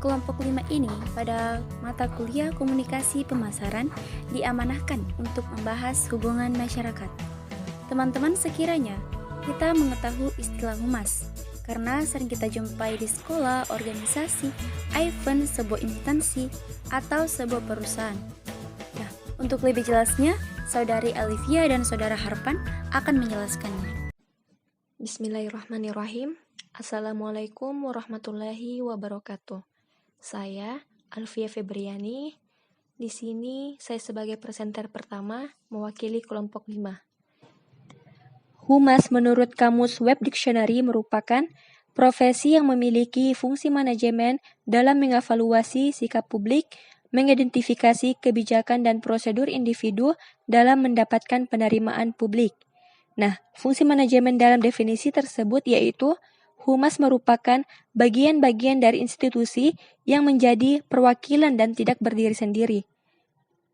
Kelompok 5 ini pada mata kuliah komunikasi pemasaran diamanahkan untuk membahas hubungan masyarakat. Teman-teman sekiranya kita mengetahui istilah humas, karena sering kita jumpai di sekolah, organisasi, event, sebuah instansi, atau sebuah perusahaan. Nah, untuk lebih jelasnya, Saudari Alivia dan Saudara Harpan akan menjelaskannya. Bismillahirrahmanirrahim. Assalamualaikum warahmatullahi wabarakatuh. Saya Alfia Febriani. Di sini saya sebagai presenter pertama mewakili kelompok 5. Humas menurut Kamus Web Dictionary merupakan profesi yang memiliki fungsi manajemen dalam mengevaluasi sikap publik, mengidentifikasi kebijakan dan prosedur individu dalam mendapatkan penerimaan publik. Nah, fungsi manajemen dalam definisi tersebut yaitu humas merupakan bagian-bagian dari institusi yang menjadi perwakilan dan tidak berdiri sendiri.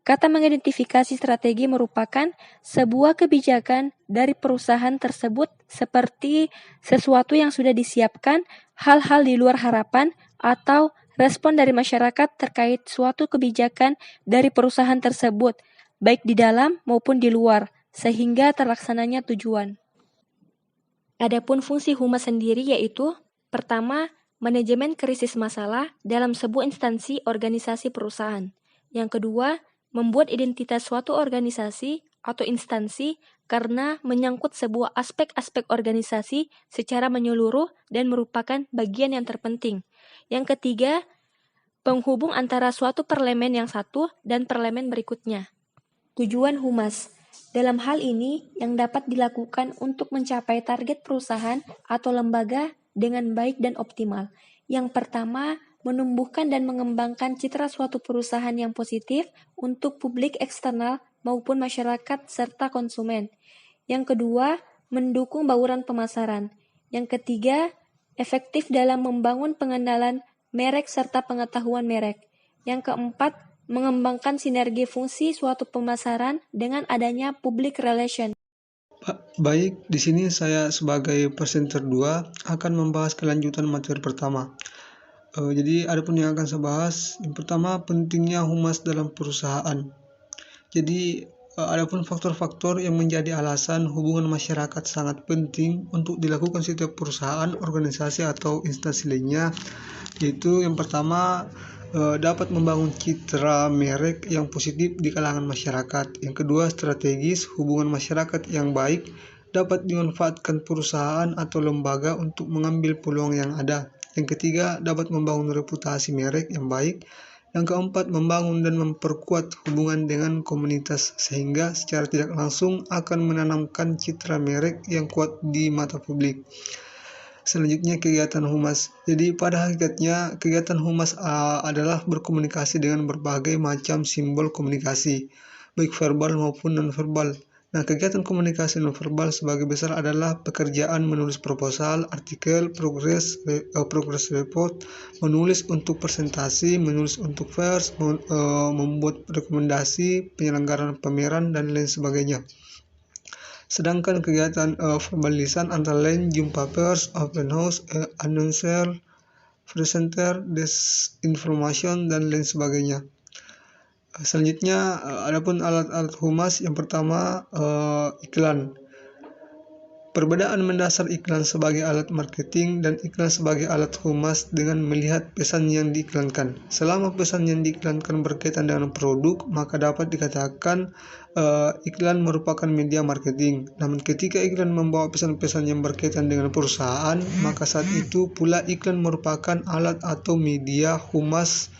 Kata mengidentifikasi strategi merupakan sebuah kebijakan dari perusahaan tersebut seperti sesuatu yang sudah disiapkan, hal-hal di luar harapan, atau respon dari masyarakat terkait suatu kebijakan dari perusahaan tersebut, baik di dalam maupun di luar, sehingga terlaksananya tujuan. Adapun fungsi humas sendiri yaitu, pertama, manajemen krisis masalah dalam sebuah instansi organisasi perusahaan. Yang kedua, membuat identitas suatu organisasi atau instansi karena menyangkut sebuah aspek-aspek organisasi secara menyeluruh dan merupakan bagian yang terpenting. Yang ketiga, penghubung antara suatu parlemen yang satu dan parlemen berikutnya. Tujuan humas. Dalam hal ini, yang dapat dilakukan untuk mencapai target perusahaan atau lembaga dengan baik dan optimal. Yang pertama, menumbuhkan dan mengembangkan citra suatu perusahaan yang positif untuk publik eksternal maupun masyarakat serta konsumen. Yang kedua, mendukung bauran pemasaran. Yang ketiga, efektif dalam membangun pengenalan merek serta pengetahuan merek. Yang keempat, mengembangkan sinergi fungsi suatu pemasaran dengan adanya public relation. Baik, di sini saya sebagai presenter 2 akan membahas kelanjutan materi pertama. Jadi ada pun yang akan saya bahas. Yang pertama, pentingnya humas dalam perusahaan. Jadi ada pun faktor-faktor yang menjadi alasan hubungan masyarakat sangat penting untuk dilakukan setiap perusahaan, organisasi atau instansi lainnya, yaitu yang pertama, dapat membangun citra merek yang positif di kalangan masyarakat. Yang kedua, strategis, hubungan masyarakat yang baik dapat dimanfaatkan perusahaan atau lembaga untuk mengambil peluang yang ada. Yang ketiga, dapat membangun reputasi merek yang baik. Yang keempat, membangun dan memperkuat hubungan dengan komunitas sehingga secara tidak langsung akan menanamkan citra merek yang kuat di mata publik. Selanjutnya, kegiatan humas. Jadi pada hakikatnya kegiatan humas adalah berkomunikasi dengan berbagai macam simbol komunikasi, baik verbal maupun non-verbal. Nah, kegiatan komunikasi non-verbal sebagai besar adalah pekerjaan menulis proposal, artikel, progress report, menulis untuk presentasi, menulis untuk vers, membuat rekomendasi, penyelenggaraan pameran, dan lain sebagainya. Sedangkan kegiatan verbal lisan antara lain jumpa pers, open house, announcer, presenter, desk information, dan lain sebagainya. Selanjutnya, adapun alat-alat humas. Yang pertama, iklan. Perbedaan mendasar iklan sebagai alat marketing dan iklan sebagai alat humas dengan melihat pesan yang diiklankan. Selama pesan yang diiklankan berkaitan dengan produk, maka dapat dikatakan iklan merupakan media marketing. Namun ketika iklan membawa pesan-pesan yang berkaitan dengan perusahaan, maka saat itu pula iklan merupakan alat atau media humas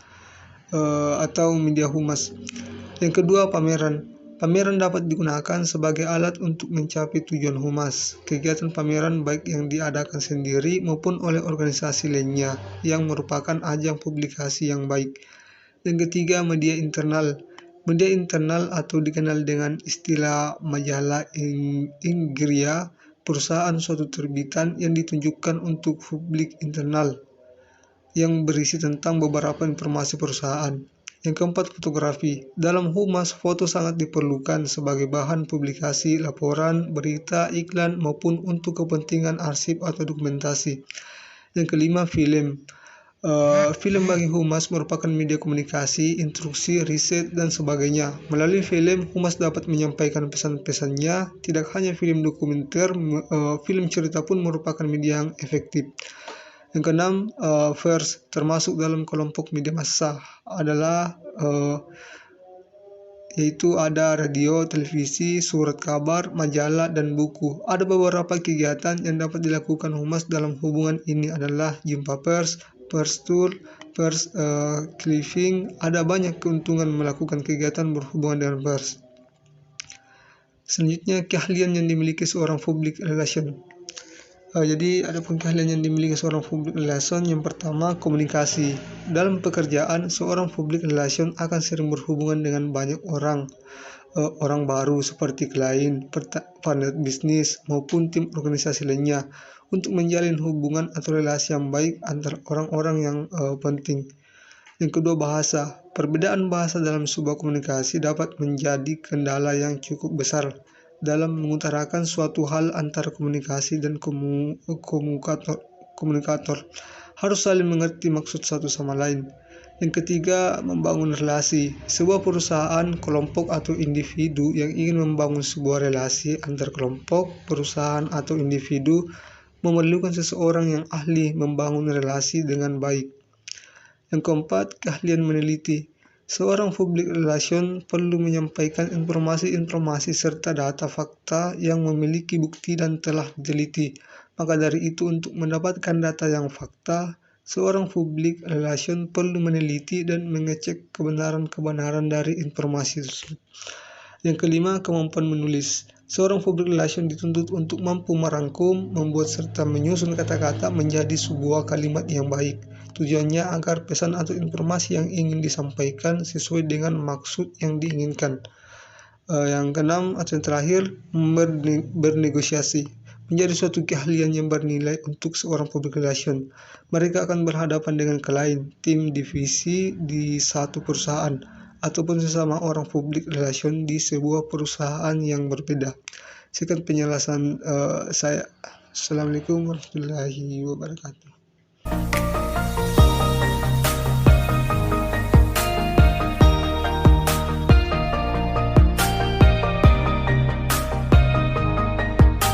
Yang kedua, pameran. Pameran dapat digunakan sebagai alat untuk mencapai tujuan humas. Kegiatan pameran baik yang diadakan sendiri maupun oleh organisasi lainnya yang merupakan ajang publikasi yang baik. Yang ketiga, media internal. Media internal atau dikenal dengan istilah majalah Ingria, perusahaan suatu terbitan yang ditunjukkan untuk publik internal yang berisi tentang beberapa informasi perusahaan. Yang keempat, fotografi. Dalam humas, foto sangat diperlukan sebagai bahan publikasi, laporan, berita, iklan, maupun untuk kepentingan arsip atau dokumentasi. Yang kelima, film. Film bagi humas merupakan media komunikasi, instruksi, riset, dan sebagainya. Melalui film, humas dapat menyampaikan pesan-pesannya. Tidak hanya film dokumenter, film cerita pun merupakan media yang efektif. Yang keenam, pers termasuk dalam kelompok media massa adalah yaitu ada radio, televisi, surat kabar, majalah, dan buku. Ada beberapa kegiatan yang dapat dilakukan humas dalam hubungan ini adalah jumpa pers, pers tour, pers clipping. Ada banyak keuntungan melakukan kegiatan berhubungan dengan pers. Selanjutnya, keahlian yang dimiliki seorang public relation. Jadi ada pun keahlian yang dimiliki seorang public relation. Yang pertama, komunikasi. Dalam pekerjaan, seorang public relation akan sering berhubungan dengan banyak orang baru seperti klien, partner bisnis, maupun tim organisasi lainnya untuk menjalin hubungan atau relasi yang baik antara orang-orang yang penting. Yang kedua, bahasa. Perbedaan bahasa dalam sebuah komunikasi dapat menjadi kendala yang cukup besar dalam mengutarakan suatu hal antara komunikasi dan komunikator harus saling mengerti maksud satu sama lain. Yang ketiga, membangun relasi. Sebuah perusahaan, kelompok, atau individu yang ingin membangun sebuah relasi antar kelompok, perusahaan, atau individu memerlukan seseorang yang ahli membangun relasi dengan baik. Yang keempat, keahlian meneliti. Seorang public relation perlu menyampaikan informasi-informasi serta data fakta yang memiliki bukti dan telah diteliti. Maka dari itu, untuk mendapatkan data yang fakta, seorang public relation perlu meneliti dan mengecek kebenaran dari informasi tersebut. Yang kelima, kemampuan menulis. Seorang public relation dituntut untuk mampu merangkum, membuat serta menyusun kata-kata menjadi sebuah kalimat yang baik. Tujuannya agar pesan atau informasi yang ingin disampaikan sesuai dengan maksud yang diinginkan. Yang keenam atau yang terakhir, bernegosiasi. Menjadi suatu keahlian yang bernilai untuk seorang public relation. Mereka akan berhadapan dengan klien, tim, divisi di satu perusahaan, ataupun sesama orang public relation di sebuah perusahaan yang berbeda. Sekian penjelasan saya. Assalamualaikum warahmatullahi wabarakatuh.